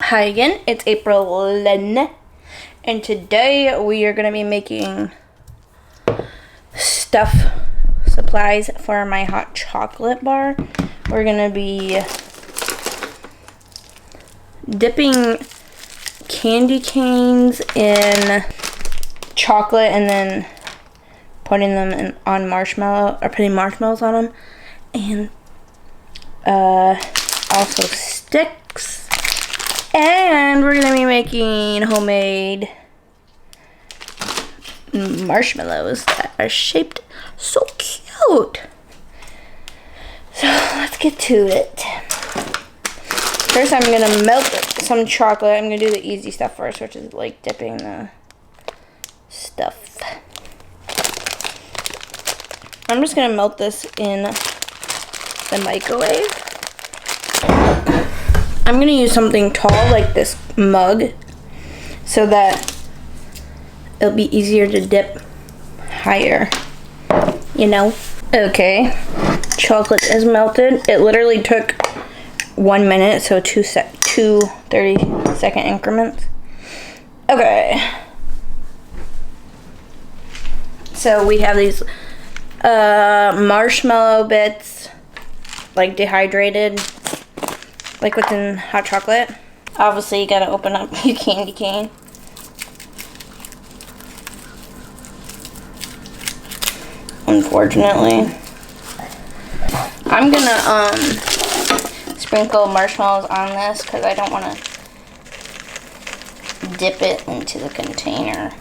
Hi again, it's ApriLynn, and today we are going to be making supplies for my hot chocolate bar. We're going to be dipping candy canes in chocolate and then putting them on marshmallow, or putting marshmallows on them, and also sticks. And we're gonna be making homemade marshmallows that are shaped so cute. So let's get to it. First, I'm gonna melt some chocolate. I'm gonna do the easy stuff first, which is like dipping the stuff. I'm just gonna melt this in the microwave. I'm going to use something tall like this mug so that it'll be easier to dip higher, you know? Okay, chocolate is melted. It literally took 1 minute, so two 30-second increments. Okay. So we have these marshmallow bits, like dehydrated, like what's in hot chocolate. Obviously, you gotta open up your candy cane. Unfortunately. I'm gonna sprinkle marshmallows on this because I don't want to dip it into the container.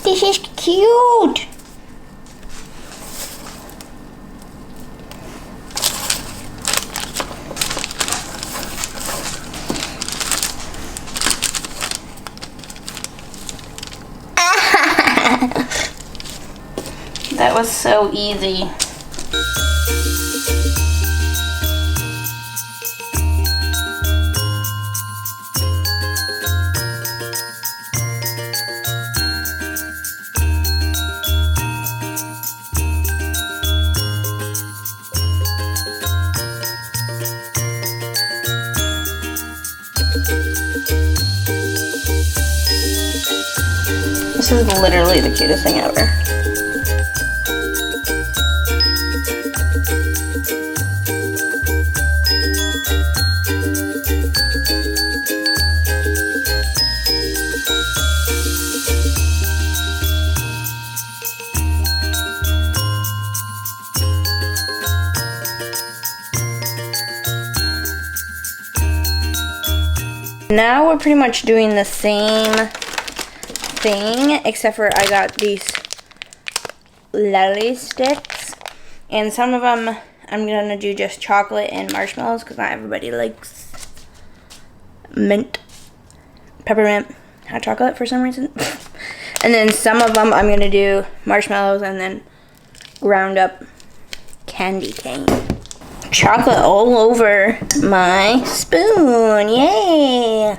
This is cute. That was so easy. This is literally the cutest thing ever. Now we're pretty much doing the same thing, except for I got these lolly sticks, and some of them I'm gonna do just chocolate and marshmallows because not everybody likes peppermint hot chocolate for some reason. And then some of them I'm gonna do marshmallows and then ground up candy cane. Chocolate all over my spoon, yay!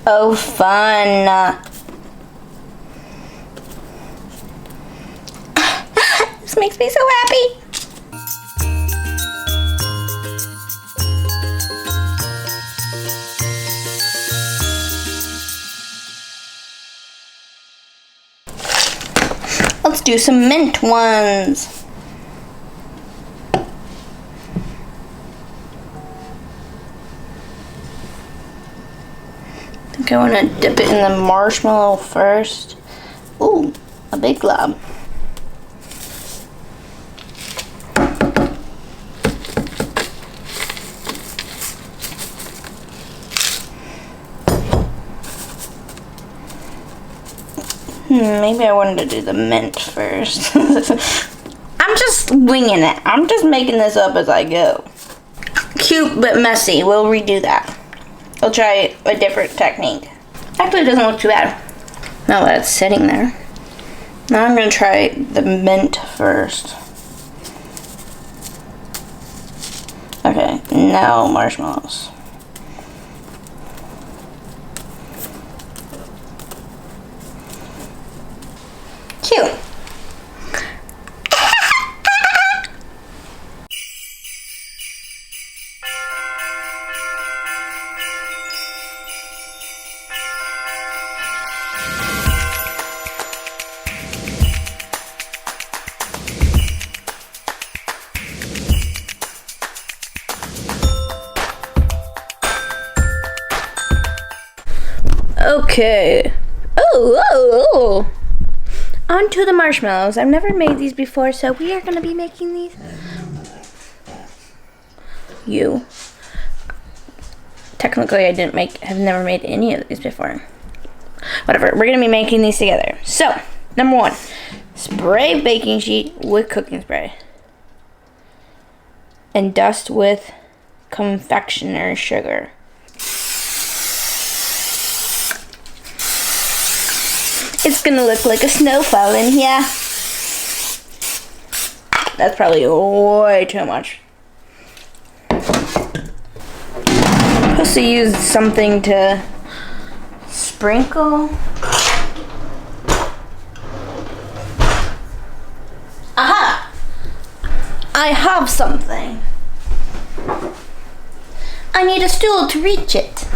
Oh, fun. This makes me so happy. Let's do some mint ones. I think I want to dip it in the marshmallow first. Ooh, a big glob. Maybe I wanted to do the mint first. I'm I'm just winging it. I'm just making this up as I go. Cute but messy. We'll redo that. We'll try a different technique. Actually, it doesn't look too bad. Now that it's sitting there. Now I'm going to try the mint first. Okay, now marshmallows. Cute. Okay. Oh. Onto the marshmallows. I've never made these before, so we are going to be making these. Technically, I've never made any of these before. Whatever. We're going to be making these together. So, number 1. Spray baking sheet with cooking spray. And dust with confectioner sugar. It's gonna look like a snowfall in here. That's probably way too much. Supposed to use something to sprinkle. Aha! I have something. I need a stool to reach it.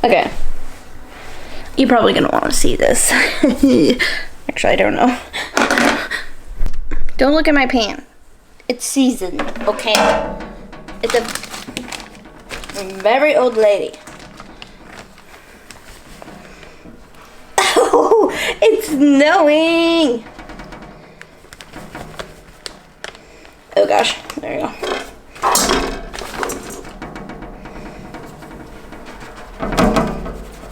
Okay. You're probably gonna want to see this. Actually, I don't know. Don't look at my pan. It's seasoned, okay? It's a very old lady. Oh, it's snowing! Oh gosh, there you go.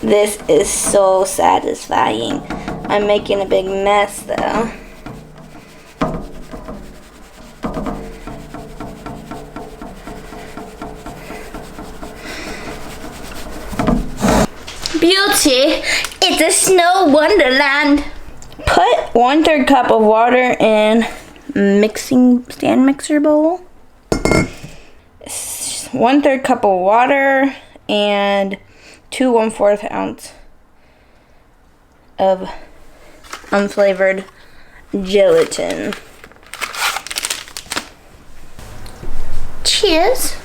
This is so satisfying. I'm making a big mess though. Beauty, it's a snow wonderland. Put 1/3 cup of water in stand mixer bowl. 1/3 cup of water and 2 1/4 ounce of unflavored gelatin. Cheers.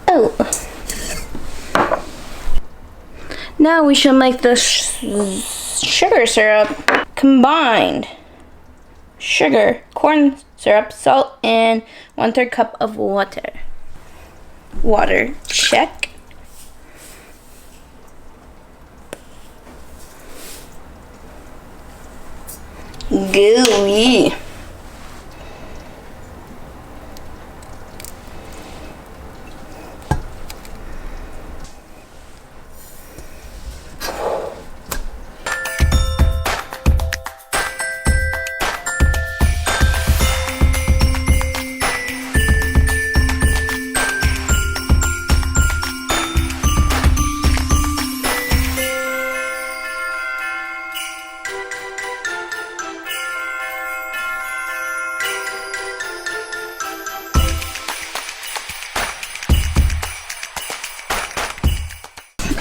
Oh. Now we shall make the sugar syrup. Combined sugar, corn syrup, salt, and 1/3 cup of water. Water, check. Gooey.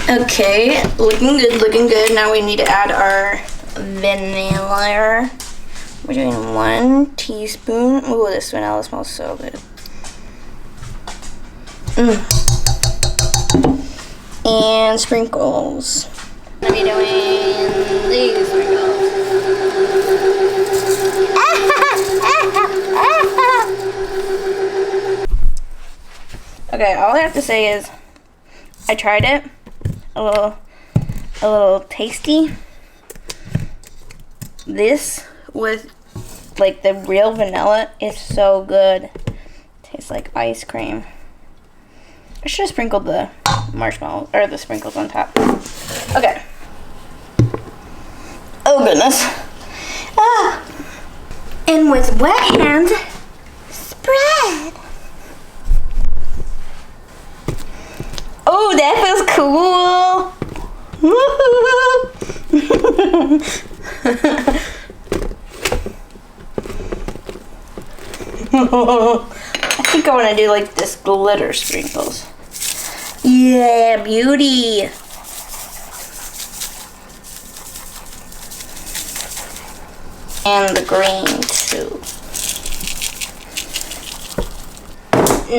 Okay, looking good, looking good. Now we need to add our vanilla. We're doing 1 teaspoon. Ooh, this vanilla smells so good. And sprinkles. I'm gonna be doing these sprinkles. Okay, all I have to say is I tried it. A little tasty. This with like the real vanilla is so good. Tastes like ice cream. I should have sprinkled the marshmallow or the sprinkles on top. Okay. Oh goodness. Ah. And with wet hands, spread. Oh, that feels cool. I think I want to do like this glitter sprinkles. Yeah, beauty. And the green too.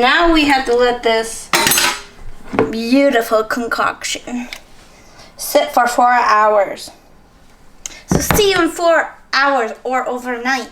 Now we have to let this beautiful concoction sit for 4 hours. So see you in 4 hours or overnight.